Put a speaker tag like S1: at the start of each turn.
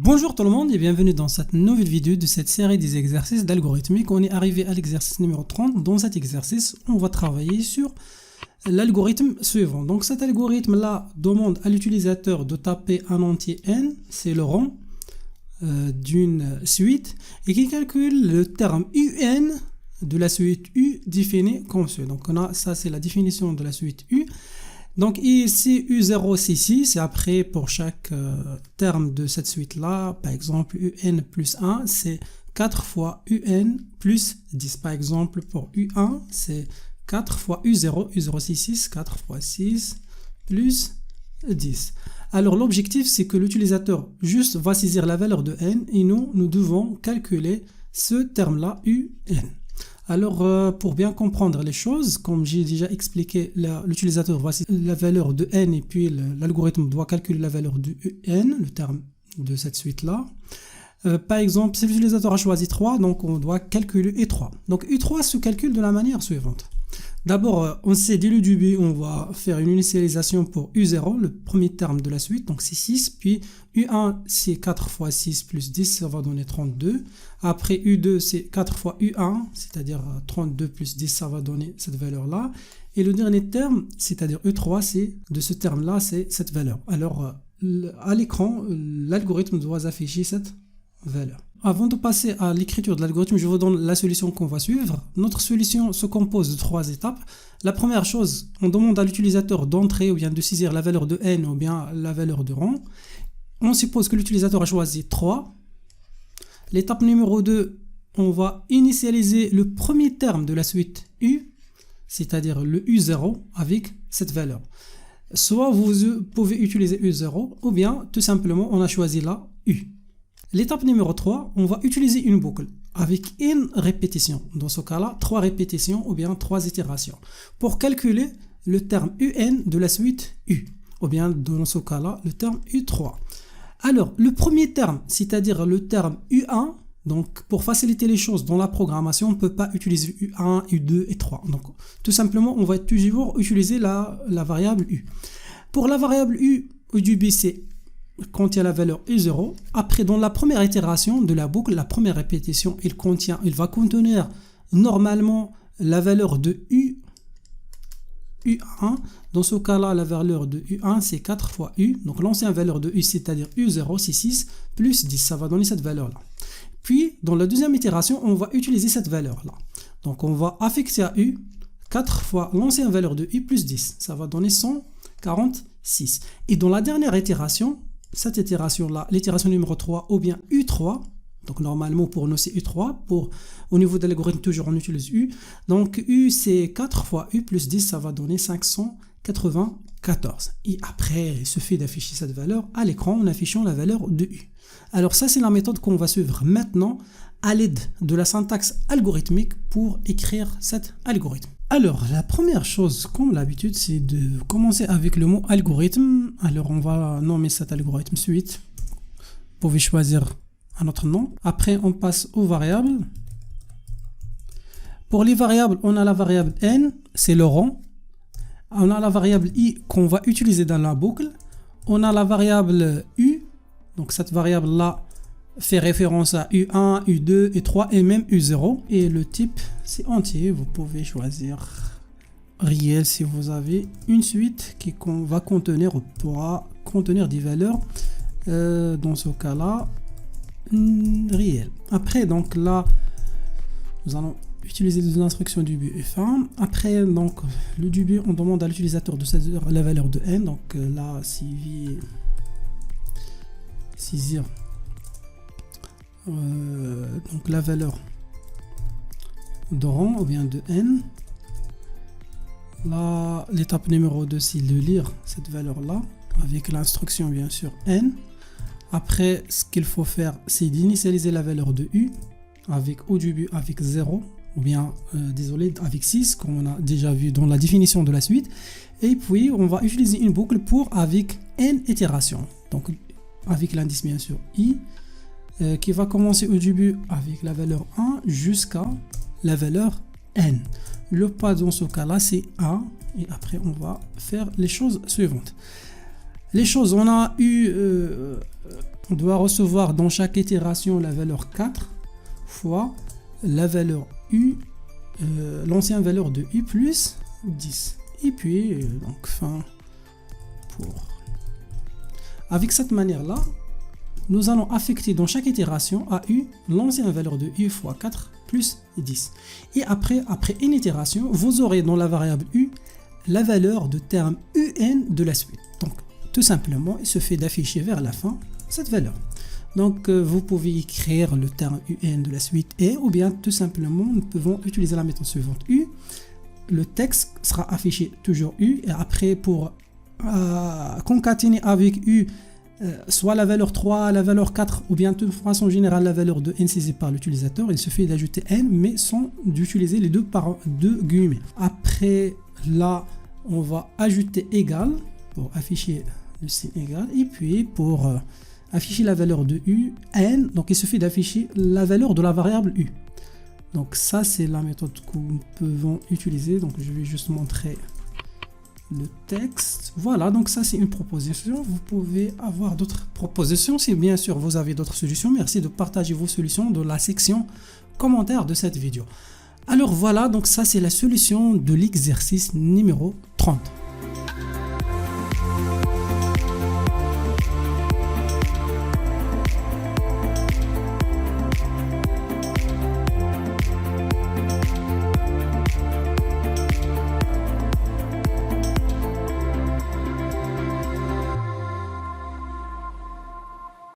S1: Bonjour tout le monde et bienvenue dans cette nouvelle vidéo de cette série des exercices d'algorithmique. On est arrivé à l'exercice numéro 30. Dans cet exercice, on va travailler sur l'algorithme suivant. Donc cet algorithme-là demande à l'utilisateur de taper un entier n, c'est le rang d'une suite, et qui calcule le terme un de la suite u définie comme suit. Donc on a ça, c'est la définition de la suite u. Donc ici U0 c'est 6 et après pour chaque terme de cette suite là, par exemple UN plus 1 c'est 4 fois UN plus 10. Par exemple pour U1 c'est 4 fois U0, U0 c'est 6, 4 fois 6 plus 10. Alors l'objectif c'est que l'utilisateur juste va saisir la valeur de n et nous devons calculer ce terme là UN. Alors, pour bien comprendre les choses, comme j'ai déjà expliqué, l'utilisateur voit la valeur de n et puis l'algorithme doit calculer la valeur de n, le terme de cette suite-là. Par exemple, si l'utilisateur a choisi 3, donc on doit calculer U3. Donc U3 se calcule de la manière suivante. D'abord, on sait dès le début, on va faire une initialisation pour U0, le premier terme de la suite, donc c'est 6, puis U1 c'est 4 fois 6 plus 10, ça va donner 32. Après U2 c'est 4 fois U1, c'est-à-dire 32 plus 10, ça va donner cette valeur-là. Et le dernier terme, c'est-à-dire U3, c'est de ce terme-là, c'est cette valeur. Alors, à l'écran, l'algorithme doit afficher cette valeur. Avant de passer à l'écriture de l'algorithme, je vous donne la solution qu'on va suivre. Notre solution se compose de 3 étapes. La première chose, on demande à l'utilisateur d'entrer ou bien de saisir la valeur de n ou bien la valeur de rang. On suppose que l'utilisateur a choisi 3. L'étape numéro 2, on va initialiser le premier terme de la suite U, c'est-à-dire le U0 avec cette valeur. Soit vous pouvez utiliser U0 ou bien tout simplement on a choisi la U. L'étape numéro 3, on va utiliser une boucle avec une répétition. Dans ce cas-là, 3 répétitions ou bien 3 itérations pour calculer le terme UN de la suite U. Ou bien dans ce cas-là, le terme U3. Alors, le premier terme, c'est-à-dire le terme U1, donc pour faciliter les choses dans la programmation, on ne peut pas utiliser U1, U2 et 3. Donc, tout simplement, on va toujours utiliser la variable U. Pour la variable U, au début, c'est contient la valeur U0. Après, dans la première itération de la boucle, la première répétition, il va contenir normalement la valeur de U1. Dans ce cas-là, la valeur de U1, c'est 4 fois U. Donc, l'ancienne valeur de U, c'est-à-dire U0, c'est 6 plus 10. Ça va donner cette valeur-là. Puis, dans la deuxième itération, on va utiliser cette valeur-là. Donc, on va affixer à U 4 fois l'ancienne valeur de U plus 10. Ça va donner 146. Et dans la dernière itération, cette itération-là, l'itération numéro 3 ou bien U3, donc normalement pour nous c'est U3, au niveau de l'algorithme toujours on utilise U, donc U c'est 4 fois U plus 10, ça va donner 594. Et après, il suffit d'afficher cette valeur à l'écran en affichant la valeur de U. Alors ça c'est la méthode qu'on va suivre maintenant à l'aide de la syntaxe algorithmique pour écrire cet algorithme. Alors, la première chose, comme l'habitude, c'est de commencer avec le mot algorithme. Alors, on va nommer cet algorithme suite. Vous pouvez choisir un autre nom. Après, on passe aux variables. Pour les variables, on a la variable n, c'est le rang. On a la variable i qu'on va utiliser dans la boucle. On a la variable u, donc cette variable-là fait référence à U1, U2, U3 et même U0. Et le type, c'est entier. Vous pouvez choisir réel si vous avez une suite qui va contenir ou pourra contenir des valeurs. Dans ce cas-là, réel. Après, donc là, nous allons utiliser les instructions début et fin. Après, donc, le début, on demande à l'utilisateur de saisir la valeur de n. Donc là, saisir donc la valeur de rang ou bien de n. Là, l'étape numéro 2 c'est de lire cette valeur là avec l'instruction bien sûr n. Après, ce qu'il faut faire c'est d'initialiser la valeur de u avec au début avec 0 ou bien désolé avec 6 comme on a déjà vu dans la définition de la suite. Et puis on va utiliser une boucle pour avec n itérations, donc avec l'indice bien sûr i qui va commencer au début avec la valeur 1 jusqu'à la valeur n. Le pas dans ce cas-là, c'est 1. Et après, on va faire les choses suivantes. Les choses, on a eu on doit recevoir dans chaque itération la valeur 4 fois la valeur U, l'ancienne valeur de U plus 10. Et puis, donc, fin pour. Avec cette manière-là, nous allons affecter dans chaque itération à U l'ancienne valeur de U fois 4 plus 10. Et après une itération, vous aurez dans la variable U la valeur de terme UN de la suite. Donc, tout simplement, il suffit d'afficher vers la fin cette valeur. Donc, vous pouvez écrire le terme UN de la suite et, ou bien tout simplement, nous pouvons utiliser la méthode suivante U. Le texte sera affiché toujours U et après pour concaténer avec U soit la valeur 3, la valeur 4 ou bien de façon générale la valeur de n saisie par l'utilisateur, il suffit d'ajouter n mais sans d'utiliser les deux guillemets. Après là, on va ajouter égal pour afficher le signe égal et puis pour afficher la valeur de u, n, donc il suffit d'afficher la valeur de la variable u. Donc ça c'est la méthode que nous pouvons utiliser. Donc je vais juste montrer le texte. Voilà, donc ça c'est une proposition. Vous pouvez avoir d'autres propositions si bien sûr vous avez d'autres solutions. Merci de partager vos solutions dans la section commentaires de cette vidéo. Alors voilà, donc ça c'est la solution de l'exercice numéro 30.